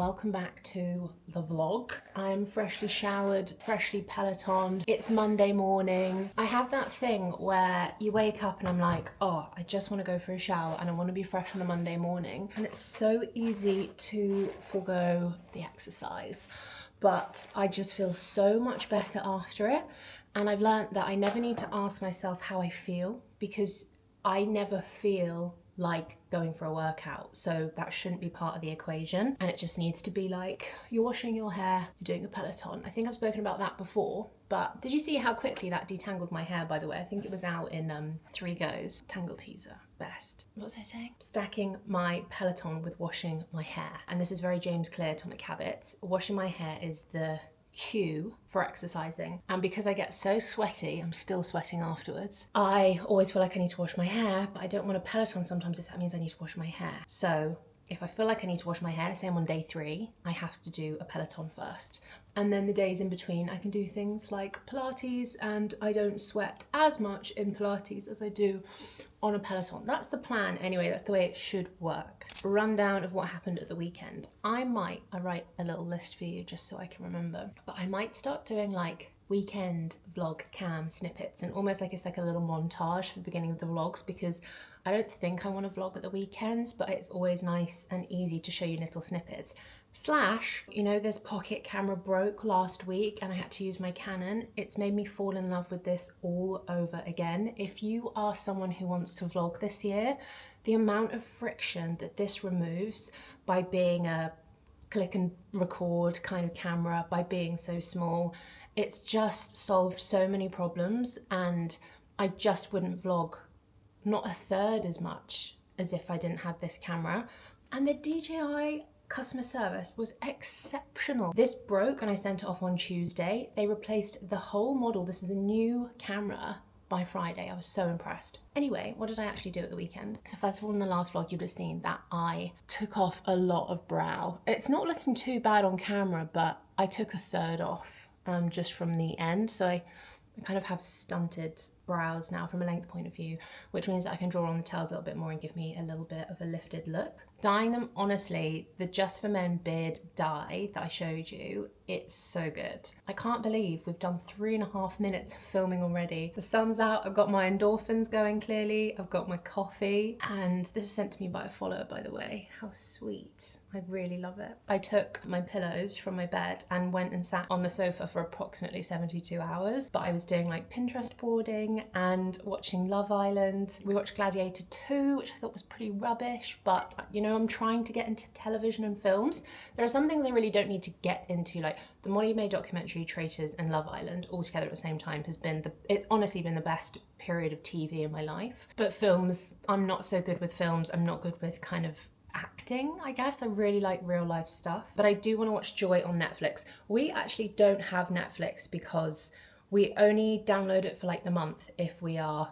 welcome back to the vlog. I'm freshly showered, freshly Pelotoned. It's Monday morning. I have that thing where you wake up and I'm like, oh, I just want to go for a shower and I want to be fresh on a Monday morning. And it's so easy to forego the exercise, but I just feel so much better after it. And I've learned that I never need to ask myself how I feel, because I never feel like going for a workout, so that shouldn't be part of the equation. And it just needs to be like, you're washing your hair, you're doing a Peloton. I think I've spoken about that before, but did you see how quickly that detangled my hair, by the way? I think it was out in 3 goes. Tangle teaser, best. What was I saying? Stacking my Peloton with washing my hair. And this is very James Clear Atomic Habits. Washing my hair is the cue for exercising, and because I get so sweaty, I'm still sweating afterwards, I always feel like I need to wash my hair, but I don't want a Peloton sometimes if that means I need to wash my hair. So if I feel like I need to wash my hair, say I'm on day 3, I have to do a Peloton first. And then the days in between, I can do things like Pilates, and I don't sweat as much in Pilates as I do on a Peloton. That's the plan anyway, that's the way it should work. Rundown of what happened at the weekend. I write a little list for you just so I can remember, but I might start doing like weekend vlog cam snippets, and almost like it's like a little montage for the beginning of the vlogs, because I don't think I want to vlog at the weekends, but it's always nice and easy to show you little snippets. Slash, you know, this pocket camera broke last week and I had to use my Canon. It's made me fall in love with this all over again. If you are someone who wants to vlog this year, the amount of friction that this removes by being a click and record kind of camera, by being so small, it's just solved so many problems, and I just wouldn't vlog not a third as much as if I didn't have this camera. And the DJI customer service was exceptional. This broke and I sent it off on Tuesday. They replaced the whole model. This is a new camera by Friday. I was so impressed. Anyway, what did I actually do at the weekend? So first of all, in the last vlog, you would have seen that I took off a lot of brow. It's not looking too bad on camera, but I took a third off just from the end. So I kind of have stunted brows now from a length point of view, which means that I can draw on the tails a little bit more and give me a little bit of a lifted look. Dyeing them, honestly, the Just for Men beard dye that I showed you, it's so good. I can't believe we've done 3.5 minutes of filming already. The sun's out, I've got my endorphins going clearly, I've got my coffee, and this is sent to me by a follower, by the way. How sweet. I really love it. I took my pillows from my bed and went and sat on the sofa for approximately 72 hours, but I was doing like Pinterest boarding and watching Love Island. We watched Gladiator 2, which I thought was pretty rubbish, but you know, I'm trying to get into television and films. There are some things I really don't need to get into, like the Mollie May documentary, Traitors, and Love Island all together at the same time has been it's honestly been the best period of TV in my life. But films, I'm not so good with films. I'm not good with kind of acting, I guess. I really like real life stuff, but I do want to watch Joy on Netflix. We actually don't have Netflix because we only download it for like the month if we are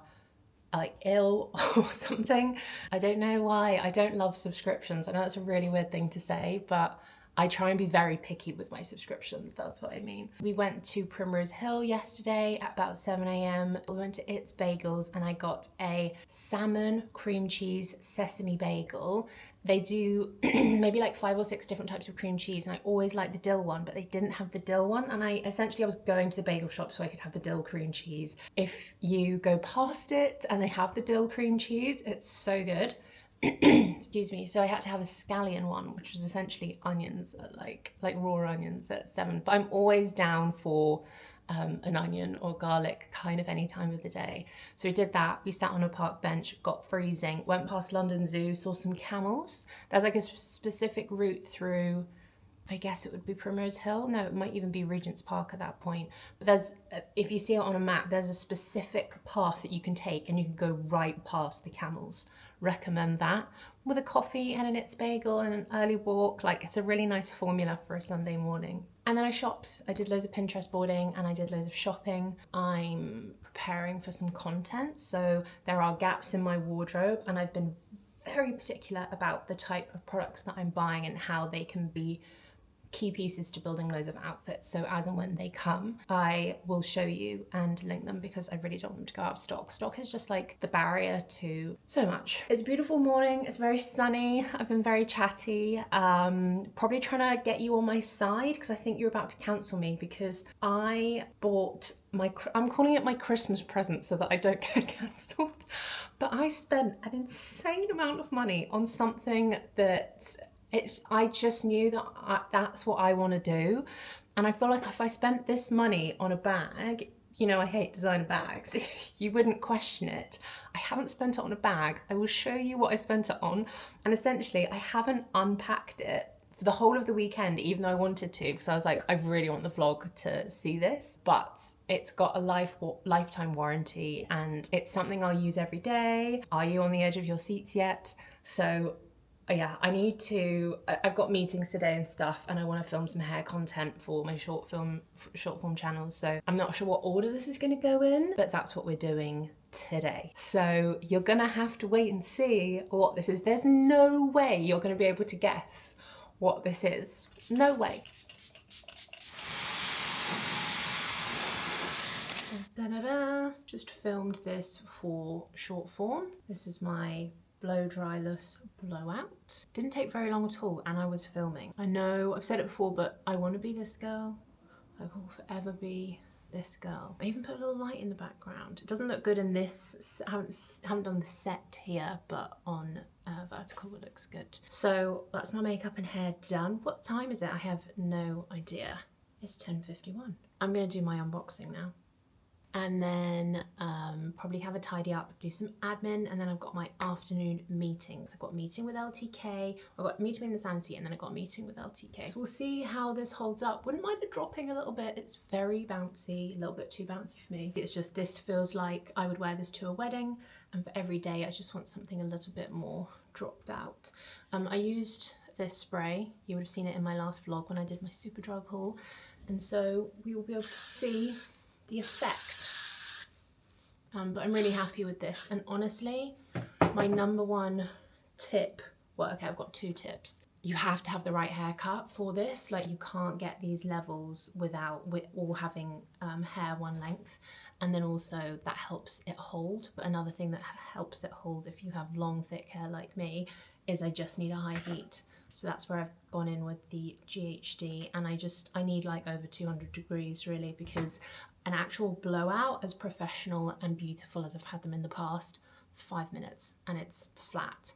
like ill or something. I don't know why. I don't love subscriptions. I know that's a really weird thing to say, but I try and be very picky with my subscriptions, that's what I mean. We went to Primrose Hill yesterday at about 7 AM. We went to It's Bagels and I got a salmon cream cheese sesame bagel. They do maybe like 5 or 6 different types of cream cheese, and I always like the dill one, but they didn't have the dill one, and I was going to the bagel shop so I could have the dill cream cheese. If you go past it and they have the dill cream cheese, it's so good. Excuse me. So I had to have a scallion one, which was essentially onions, like raw onions at 7. But I'm always down for an onion or garlic kind of any time of the day. So we did that. We sat on a park bench, got freezing, went past London Zoo, saw some camels. There's like a specific route through, I guess it would be Primrose Hill. No, it might even be Regent's Park at that point. But there's, if you see it on a map, there's a specific path that you can take and you can go right past the camels. Recommend that. With a coffee and an It's bagel and an early walk, like it's a really nice formula for a Sunday morning. And then I shopped. I did loads of Pinterest boarding and I did loads of shopping. I'm preparing for some content, so there are gaps in my wardrobe, and I've been very particular about the type of products that I'm buying and how they can be key pieces to building loads of outfits. So as and when they come, I will show you and link them because I really don't want them to go out of stock. Stock is just like the barrier to so much. It's a beautiful morning. It's very sunny. I've been very chatty. Probably trying to get you on my side because I think you're about to cancel me because I bought I'm calling it my Christmas present so that I don't get cancelled. But I spent an insane amount of money on something that I just knew that that's what I want to do. And I feel like if I spent this money on a bag, you know, I hate designer bags, you wouldn't question it. I haven't spent it on a bag. I will show you what I spent it on. And essentially, I haven't unpacked it for the whole of the weekend, even though I wanted to, because I was like, I really want the vlog to see this, but it's got a lifetime warranty and it's something I'll use every day. Are you on the edge of your seats yet? So yeah, I've got meetings today and stuff, and I want to film some hair content for my short form channels. So I'm not sure what order this is going to go in, but that's what we're doing today. So you're gonna have to wait and see what this is. There's no way you're going to be able to guess what this is. No way. Da-da-da. Just filmed this for short form. This is my blow dryless blowout. Didn't take very long at all, and I was filming. I know I've said it before, but I want to be this girl. I will forever be this girl. I even put a little light in the background. It doesn't look good in this. I haven't done the set here, but on vertical it looks good. So that's my makeup and hair done. What time is it? I have no idea. It's 10:51. I'm gonna do my unboxing now. And then probably have a tidy up, do some admin, and then I've got my afternoon meetings. I've got a meeting with LTK, I've got a meeting in the Sanity, and then I've got a meeting with LTK. So we'll see how this holds up. Wouldn't mind it dropping a little bit. It's very bouncy, a little bit too bouncy for me. It's just, this feels like I would wear this to a wedding, and for every day I just want something a little bit more dropped out. I used this spray. You would have seen it in my last vlog when I did my Superdrug haul. And so we will be able to see the effect. But I'm really happy with this. And honestly, my number one tip, well, okay, I've got two tips. You have to have the right haircut for this. Like, you can't get these levels with all having hair one length. And then also that helps it hold. But another thing that helps it hold if you have long, thick hair like me is I just need a high heat. So that's where I've gone in with the GHD, and I need like over 200 degrees really, because an actual blowout, as professional and beautiful as I've had them in the past, 5 minutes and it's flat.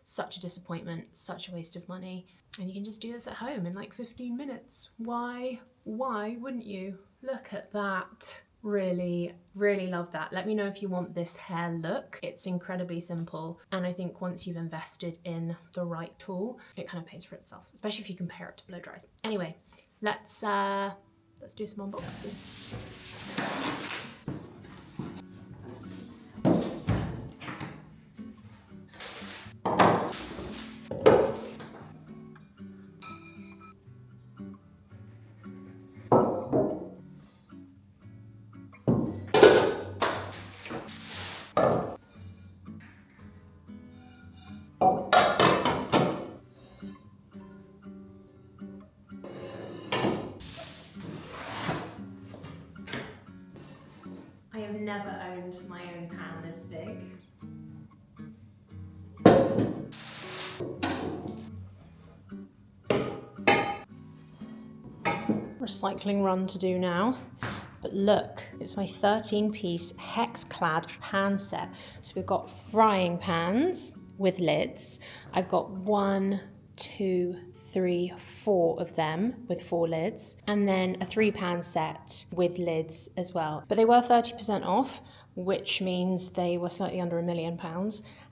Such a disappointment, such a waste of money. And you can just do this at home in like 15 minutes. Why wouldn't you? Look at that. Really, really love that. Let me know if you want this hair look. It's incredibly simple, and I think once you've invested in the right tool, it kind of pays for itself, especially if you compare it to blow dries. Anyway, let's do some unboxing. I have never owned my own pan this big. Recycling run to do now. But look, it's my 13-piece hex-clad pan set. So we've got frying pans with lids. I've got 1, 2, 3, 4 of them with 4 lids, and then a 3-pan set with lids as well. But they were 30% off, which means they were slightly under £1 million.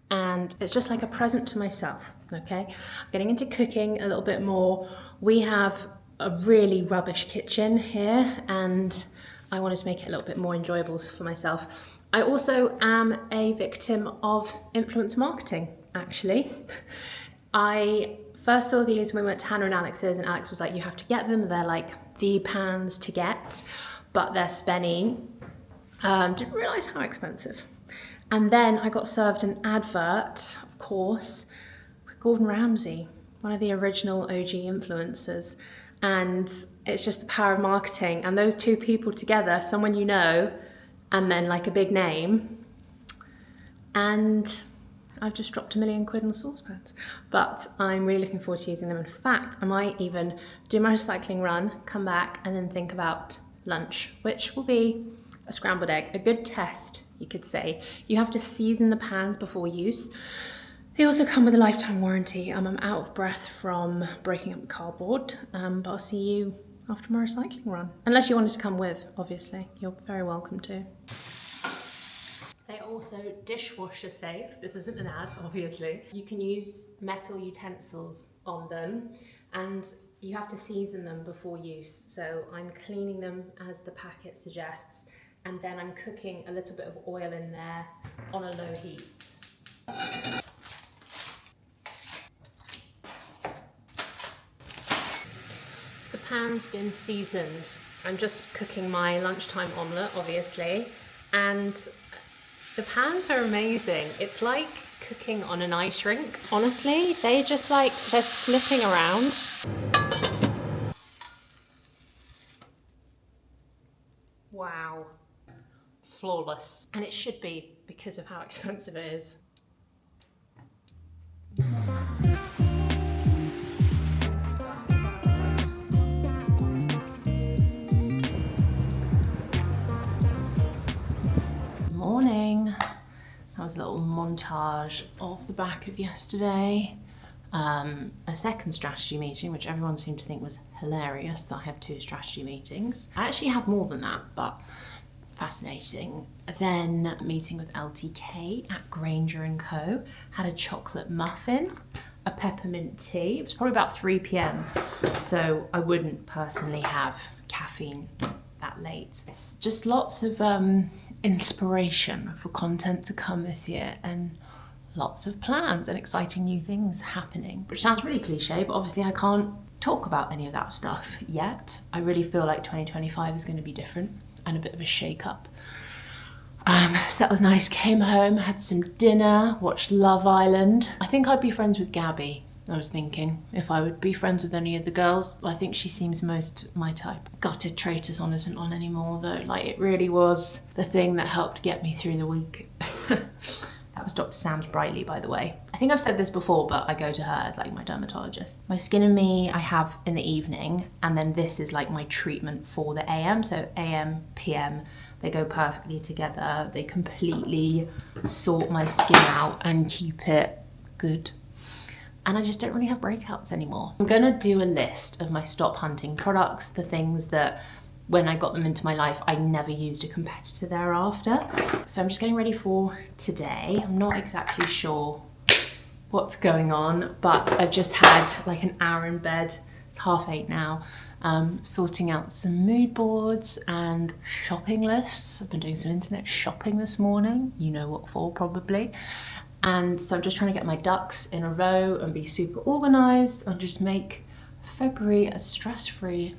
And it's just like a present to myself, okay? I'm getting into cooking a little bit more. We have a really rubbish kitchen here, and I wanted to make it a little bit more enjoyable for myself. I also am a victim of influencer marketing, actually. I first saw these when we went to Hannah and Alex's, and Alex was like, you have to get them. They're like the pans to get, but they're spenny. Didn't realise how expensive. And then I got served an advert, of course, with Gordon Ramsay, one of the original OG influencers. And it's just the power of marketing, and those two people together, someone you know, and then like a big name. And I've just dropped £1 million on saucepans. But I'm really looking forward to using them. In fact, I might even do my recycling run, come back, and then think about lunch, which will be a scrambled egg. A good test, you could say. You have to season the pans before use. They also come with a lifetime warranty. I'm out of breath from breaking up the cardboard, but I'll see you after my recycling run. Unless you wanted to come with, obviously. You're very welcome to. They're also dishwasher safe. This isn't an ad, obviously. You can use metal utensils on them, and you have to season them before use. So I'm cleaning them as the packet suggests, and then I'm cooking a little bit of oil in there on a low heat. The pan's been seasoned. I'm just cooking my lunchtime omelette, obviously, and the pans are amazing. It's like cooking on an ice rink. Honestly, they're slipping around. Wow, flawless. And it should be because of how expensive it is. Morning. That was a little montage of the back of yesterday. A second strategy meeting, which everyone seemed to think was hilarious that I have 2 strategy meetings. I actually have more than that, but fascinating. Then meeting with LTK at Granger & Co. Had a chocolate muffin, a peppermint tea. It was probably about 3 p.m. So I wouldn't personally have caffeine that late. It's just lots of inspiration for content to come this year, and lots of plans and exciting new things happening, which sounds really cliche, but obviously I can't talk about any of that stuff yet. I really feel like 2025 is going to be different and a bit of a shake-up. So that was nice. Came home, had some dinner, watched Love Island. I think I'd be friends with Gabby. I was thinking if I would be friends with any of the girls. I think she seems most my type. Gutted Traitors On isn't on anymore though. Like, it really was the thing that helped get me through the week. That was Dr. Sam's Brightly, by the way. I think I've said this before, but I go to her as like my dermatologist. My Skin and Me I have in the evening, and then this is like my treatment for the AM. So AM, PM, they go perfectly together. They completely sort my skin out and keep it good. And I just don't really have breakouts anymore. I'm gonna do a list of my stop hunting products, the things that when I got them into my life, I never used a competitor thereafter. So I'm just getting ready for today. I'm not exactly sure what's going on, but I've just had like an hour in bed. It's 8:30 now. Sorting out some mood boards and shopping lists. I've been doing some internet shopping this morning. You know what for, probably. And so I'm just trying to get my ducks in a row and be super organized and just make February as stress-free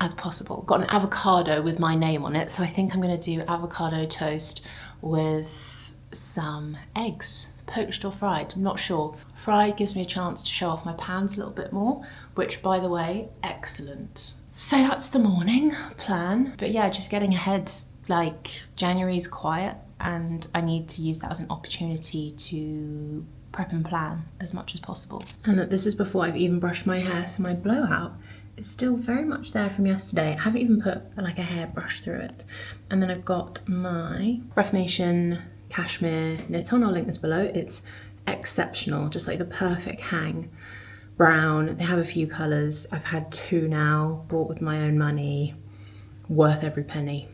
as possible. Got an avocado with my name on it, so I think I'm gonna do avocado toast with some eggs, poached or fried, I'm not sure. Fried gives me a chance to show off my pans a little bit more, which, by the way, excellent. So that's the morning plan. But yeah, just getting ahead. Like, January's quiet, and I need to use that as an opportunity to prep and plan as much as possible. And look, this is before I've even brushed my hair, so my blowout is still very much there from yesterday. I haven't even put like a hairbrush through it. And then I've got my Reformation Cashmere knit on. I'll link this below. It's exceptional, just like the perfect hang. Brown, they have a few colours. I've had 2 now, bought with my own money, worth every penny.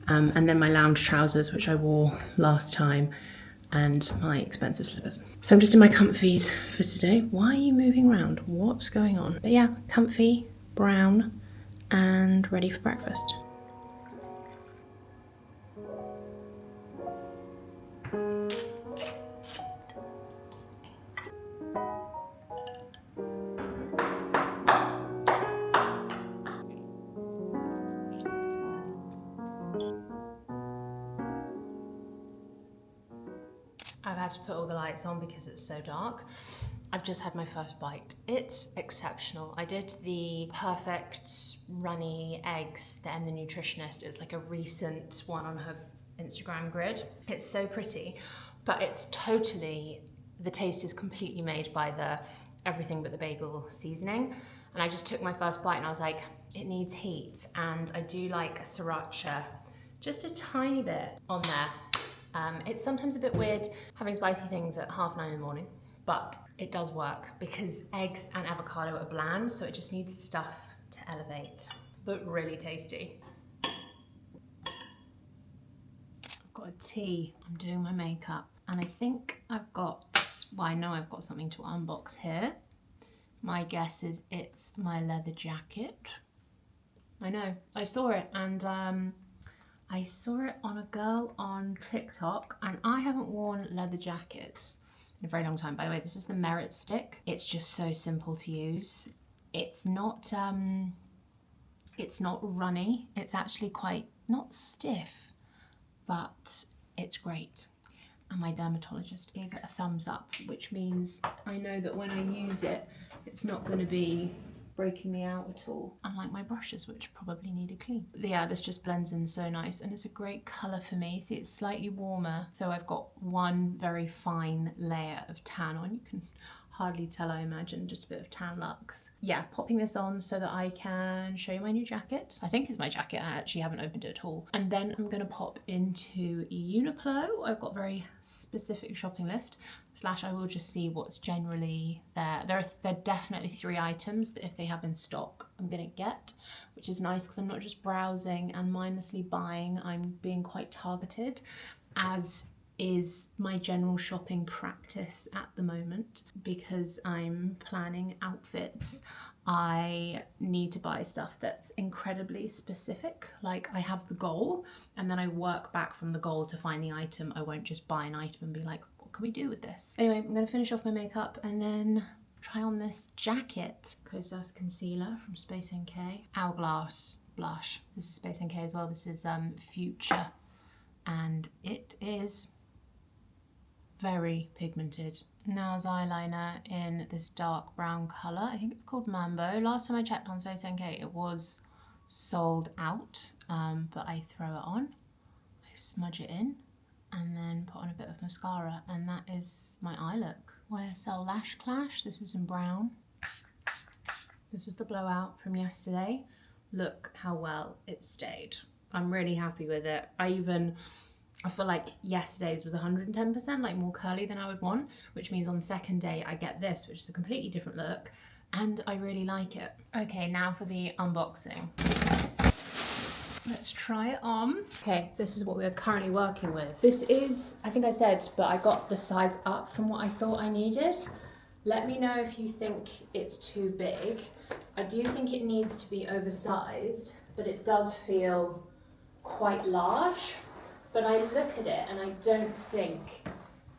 And then my lounge trousers, which I wore last time, and my expensive slippers. So I'm just in my comfies for today. Why are you moving around? What's going on? But yeah, comfy, brown, and ready for breakfast. I've had to put all the lights on because it's so dark. I've just had my first bite. It's exceptional. I did the perfect runny eggs, the Em the Nutritionist. It's like a recent one on her Instagram grid. It's so pretty, but it's totally, the taste is completely made by the everything but the bagel seasoning. And I just took my first bite and I was like, it needs heat. And I do like a sriracha, just a tiny bit on there. It's sometimes a bit weird having spicy things at 9:30 in the morning, but it does work because eggs and avocado are bland, so it just needs stuff to elevate, but really tasty. I've got a tea, I'm doing my makeup, and I think I've got, well, I know I've got something to unbox here. My guess is it's my leather jacket. I know, I saw it, and I saw it on a girl on TikTok, and I haven't worn leather jackets in a very long time. By the way, this is the Merit stick. It's just so simple to use. It's not runny. It's actually quite, not stiff, but it's great. And my dermatologist gave it a thumbs up, which means I know that when I use it, it's not going to be breaking me out at all, unlike my brushes, which probably need a clean. Yeah, this just blends in so nice, and it's a great colour for me. See, it's slightly warmer, so I've got one very fine layer of tan on. You can hardly tell, I imagine, just a bit of tan lux. Yeah, popping this on so that I can show you my new jacket. I think it's my jacket, I actually haven't opened it at all. And then I'm gonna pop into Uniqlo. I've got a very specific shopping list, / I will just see what's generally there. There are definitely 3 items that if they have in stock, I'm gonna get, which is nice because I'm not just browsing and mindlessly buying, I'm being quite targeted, as is my general shopping practice at the moment. Because I'm planning outfits, I need to buy stuff that's incredibly specific. Like, I have the goal and then I work back from the goal to find the item. I won't just buy an item and be like, what can we do with this? Anyway, I'm gonna finish off my makeup and then try on this jacket. Kosas concealer from Space NK. Hourglass blush. This is Space NK as well. This is Future, and it is very pigmented. NARS eyeliner in this dark brown colour. I think it's called Mambo. Last time I checked on Space NK, it was sold out, but I throw it on, I smudge it in, and then put on a bit of mascara, and that is my eye look. YSL Lash Clash. This is in brown. This is the blowout from yesterday. Look how well it stayed. I'm really happy with it. I feel like yesterday's was 110%, like more curly than I would want, which means on the second day I get this, which is a completely different look, and I really like it. Okay, now for the unboxing. Let's try it on. Okay, this is what we're currently working with. This is, I think I said, but I got the size up from what I thought I needed. Let me know if you think it's too big. I do think it needs to be oversized, but it does feel quite large. But I look at it and I don't think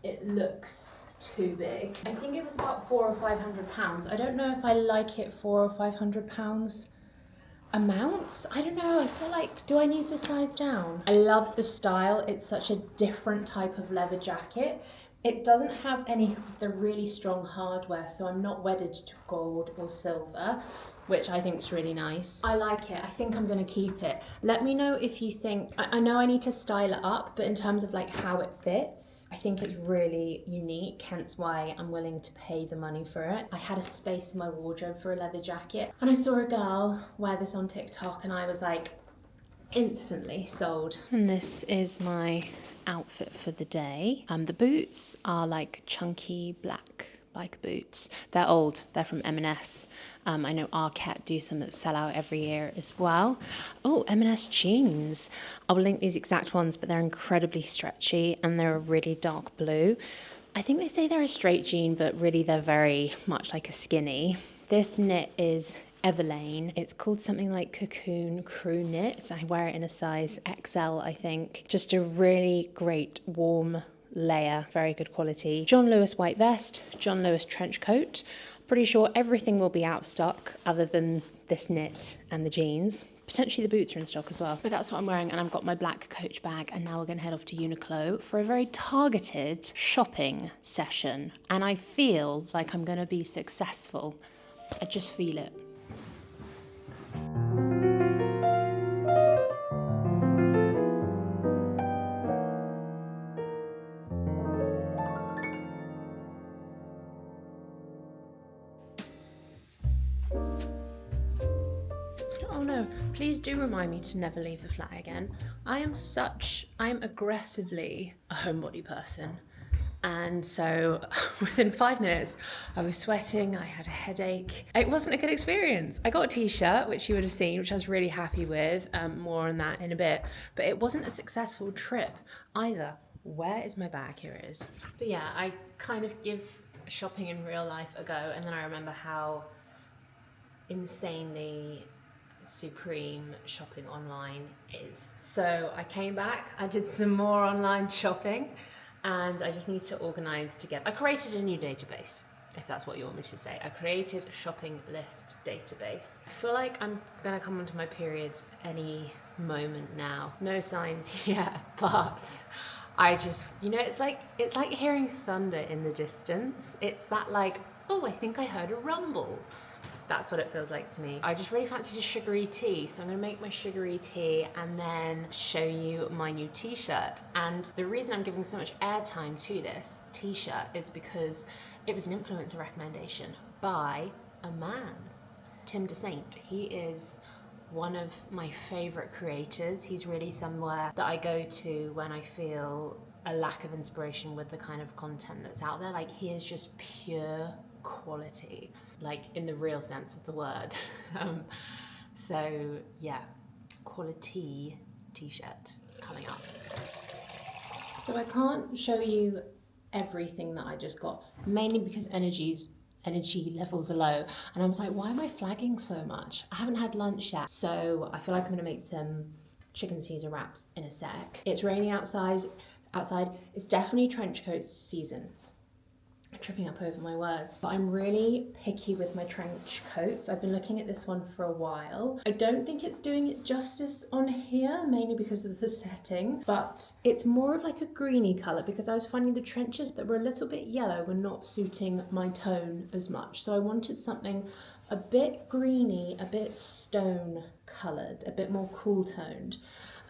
it looks too big. I think it was about £400 or £500. I don't know if I like it £400 or £500 amounts. I don't know, I feel like, do I need the size down? I love the style. It's such a different type of leather jacket. It doesn't have any of the really strong hardware, so I'm not wedded to gold or silver, which I think is really nice. I like it. I think I'm gonna keep it. Let me know if you think, I know I need to style it up, but in terms of like how it fits, I think it's really unique, hence why I'm willing to pay the money for it. I had a space in my wardrobe for a leather jacket, and I saw a girl wear this on TikTok, and I was like, instantly sold. And this is my outfit for the day. The boots are like chunky black bike boots. They're old, they're from M&S. I know Arket do some that sell out every year as well. Oh, M&S jeans. I'll link these exact ones, but they're incredibly stretchy and they're a really dark blue. I think they say they're a straight jean, but really they're very much like a skinny. This knit is Everlane. It's called something like Cocoon Crew Knit. I wear it in a size XL, I think. Just a really great warm layer, very good quality. John Lewis white vest, John Lewis trench coat. Pretty sure everything will be out of stock other than this knit and the jeans, Potentially the boots are in stock as well. But that's what I'm wearing, and I've got my black Coach bag, and now we're going to head off to Uniqlo for a very targeted shopping session. And I feel like I'm going to be successful. I just feel it. Oh no, please do remind me to never leave the flat again. I am aggressively a homebody person. And so within 5 minutes, I was sweating, I had a headache. It wasn't a good experience. I got a t-shirt, which you would have seen, which I was really happy with. More on that in a bit. But it wasn't a successful trip either. Where is my bag? Here it is. But yeah, I kind of give shopping in real life a go, and then I remember how insanely supreme shopping online is. So I came back, I did some more online shopping, and I just need to organise together. I created a new database, if that's what you want me to say. I created a shopping list database. I feel like I'm gonna come onto my period any moment now. No signs yet, but I just, you know, it's like hearing thunder in the distance. It's that like, oh, I think I heard a rumble. That's what it feels like to me. I just really fancied a sugary tea, so I'm gonna make my sugary tea and then show you my new t-shirt. And the reason I'm giving so much airtime to this t-shirt is because it was an influencer recommendation by a man, Tim DeSaint. He is one of my favorite creators. He's really somewhere that I go to when I feel a lack of inspiration with the kind of content that's out there. Like, he is just pure quality, like in the real sense of the word. So yeah, quality t-shirt coming up. So I can't show you everything that I just got, mainly because energy levels are low, and I was like, why am I flagging so much? I haven't had lunch yet, so I feel like I'm gonna make some chicken Caesar wraps in a sec. It's raining outside. It's definitely trench coat season. I'm tripping up over my words, but I'm really picky with my trench coats. I've been looking at this one for a while. I don't think it's doing it justice on here, mainly because of the setting, but it's more of like a greeny colour, because I was finding the trenches that were a little bit yellow were not suiting my tone as much. So I wanted something a bit greeny, a bit stone coloured, a bit more cool toned.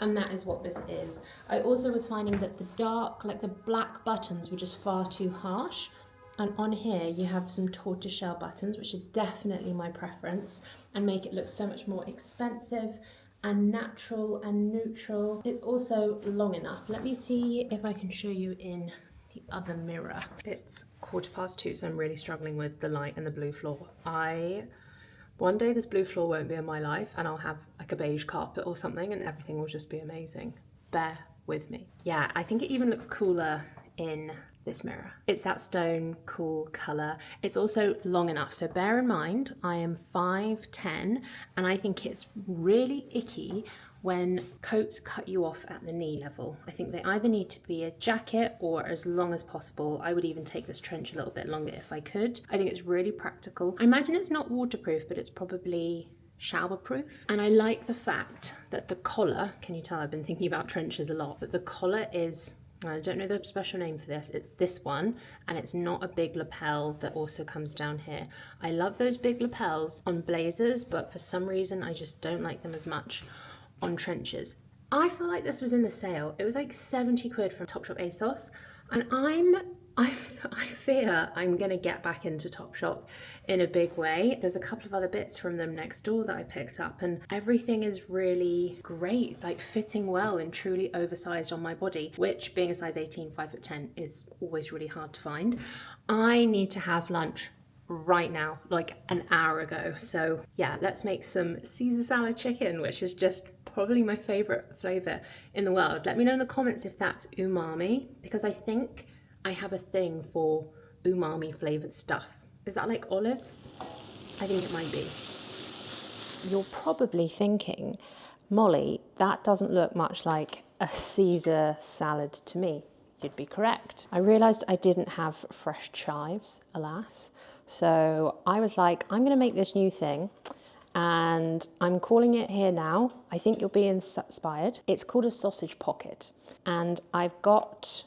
And that is what this is. I also was finding that the dark, like the black buttons were just far too harsh. And on here you have some tortoiseshell buttons, which are definitely my preference, and make it look so much more expensive and natural and neutral. It's also long enough. Let me see if I can show you in the other mirror. It's 2:15, so I'm really struggling with the light and the blue floor. One day this blue floor won't be in my life, and I'll have like a beige carpet or something, and everything will just be amazing. Bear with me. Yeah, I think it even looks cooler in this mirror. It's that stone cool colour. It's also long enough, so bear in mind I am 5'10", and I think it's really icky when coats cut you off at the knee level. I think they either need to be a jacket or as long as possible. I would even take this trench a little bit longer if I could. I think it's really practical. I imagine it's not waterproof, but it's probably shower-proof. And I like the fact that the collar, can you tell I've been thinking about trenches a lot, but the collar is, I don't know the special name for this, it's this one, and it's not a big lapel that also comes down here. I love those big lapels on blazers, but for some reason I just don't like them as much on trenches. I feel like this was in the sale. It was like 70 quid from Topshop ASOS, and I fear I'm gonna get back into Topshop in a big way. There's a couple of other bits from them next door that I picked up, and everything is really great, like fitting well and truly oversized on my body, which being a size 18, 5'10" is always really hard to find. I need to have lunch right now, like an hour ago. So yeah, let's make some Caesar salad chicken, which is just probably my favorite flavor in the world. Let me know in the comments if that's umami, because I think I have a thing for umami flavored stuff. Is that like olives? I think it might be. You're probably thinking, Molly, that doesn't look much like a Caesar salad to me. You'd be correct. I realized I didn't have fresh chives, alas. So I was like, I'm gonna make this new thing, and I'm calling it here now. I think you'll be inspired. It's called a sausage pocket, and I've got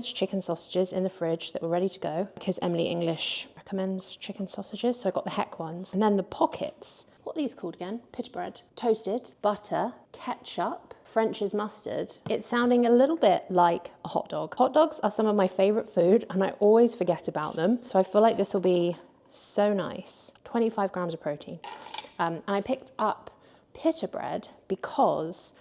chicken sausages in the fridge that were ready to go because Emily English recommends chicken sausages, so I got the Heck ones. And then the pockets, what are these called again? Pita bread. Toasted, butter, ketchup, French's mustard. It's sounding a little bit like a hot dog. Hot dogs are some of my favourite food and I always forget about them, so I feel like this will be so nice. 25 grams of protein. And I picked up pita bread because,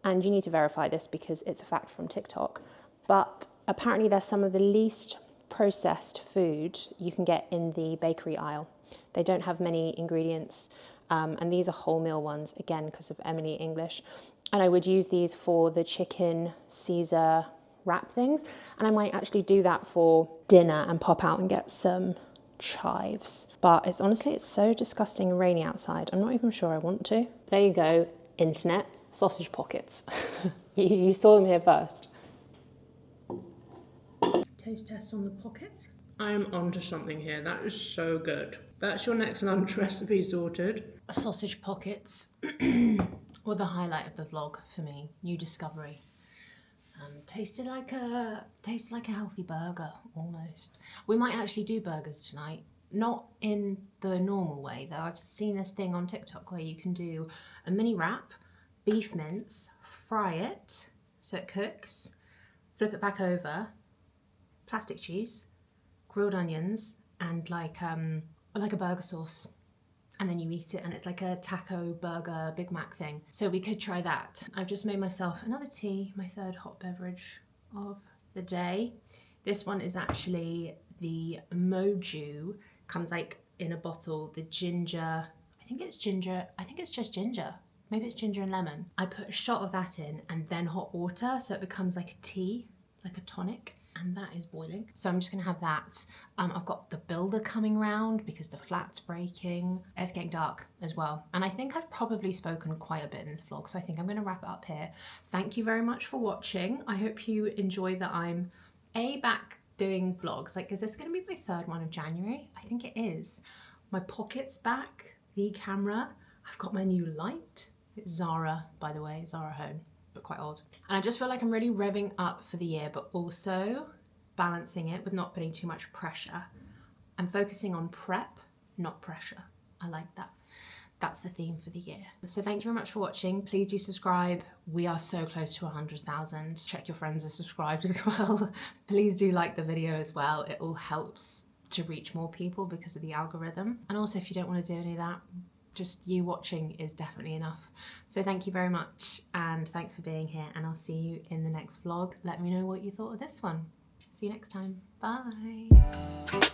and you need to verify this because it's a fact from TikTok, but apparently there's some of the least processed food you can get in the bakery aisle. They don't have many ingredients, and these are wholemeal ones, again, because of Emily English. And I would use these for the chicken Caesar wrap things, and I might actually do that for dinner and pop out and get some chives. But it's so disgusting and rainy outside. I'm not even sure I want to. There you go, internet, sausage pockets. You saw them here first. Taste test on the pocket. I am onto something here. That is so good. That's your next lunch recipe sorted. Sausage pockets were the highlight of the vlog for me. New discovery. Tasted like a healthy burger almost. We might actually do burgers tonight. Not in the normal way though. I've seen this thing on TikTok where you can do a mini wrap, beef mince, fry it so it cooks, flip it back over, plastic cheese, grilled onions, and like a burger sauce. And then you eat it and it's like a taco burger Big Mac thing. So we could try that. I've just made myself another tea, my third hot beverage of the day. This one is actually the Moju, comes like in a bottle, the ginger, I think it's just ginger. Maybe it's ginger and lemon. I put a shot of that in and then hot water so it becomes like a tea, like a tonic. And that is boiling. So I'm just gonna have that. I've got the builder coming round because the flat's breaking. It's getting dark as well. And I think I've probably spoken quite a bit in this vlog, so I think I'm gonna wrap it up here. Thank you very much for watching. I hope you enjoy that I'm back doing vlogs. Like, is this gonna be my third one of January? I think it is. My pocket's back, the camera. I've got my new light. It's Zara, by the way, Zara Home. But quite old. And I just feel like I'm really revving up for the year, but also balancing it with not putting too much pressure. I'm focusing on prep, not pressure. I like that. That's the theme for the year. So thank you very much for watching. Please do subscribe. We are so close to 100,000. Check your friends are subscribed as well. Please do like the video as well. It all helps to reach more people because of the algorithm. And also if you don't want to do any of that, just you watching is definitely enough. So thank you very much and thanks for being here, and I'll see you in the next vlog. Let me know what you thought of this one. See you next time. Bye.